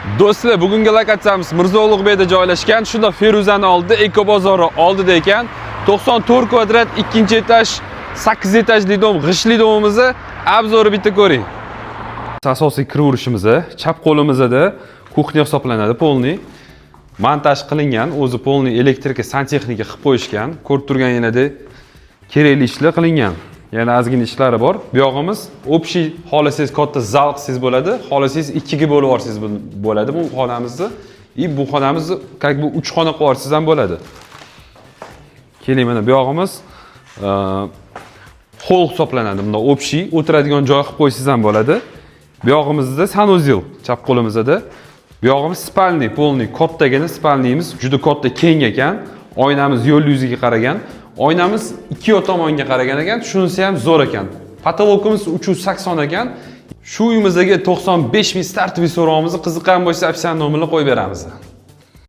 Do'stlar, bugungi lokatsiyamiz Mirzo Ulug'bekda joylashgan. Shunda Feruzani oldida, Eko bozori oldida ekan. 94 kvadrat, 2-etaj, 8-etajli dom, g'ishli domimizni obzori bitta ko'ring. Asosiy kiraverishimiz chap qo'limizda kuxnya hisoblanadi, polniy. Montaj qilingan, o'zi polniy elektrika, santexnika qilib qo'yishgan. Ko'rib turganingizdek, kerakli ishlar qilingan. Yana ozgina ishlari bor. Bu yog'imiz общий xolasangiz katta zal qilsangiz bo'ladi, xolasangiz 2 ga bo'lib olsangiz bo'ladi bu xonamizni. Bu xonamizni как bu 3 xona qilib olsangiz ham bo'ladi. Keling, mana bu yog'imiz hol hisoblanadi. Bunda общий o'tiradigan joy qilib qo'ysangiz ham bo'ladi. Bu yog'imizda sanuzil, chap qo'limizda. Bu yog'imiz spalniy, polniy, kattagina spalniyimiz, juda katta keng ekan. Oynamiz yo'l yuziga qaragan. Oynamiz ikki tomonga qaragan ekan, shunisi ham zo'r ekan. Patologimiz 380 ekan. Shu uyimizdagi 95 ming startviy so'rovimizni qiziqqan bo'lsa, opsiyan nomerni qo'yib beramiz.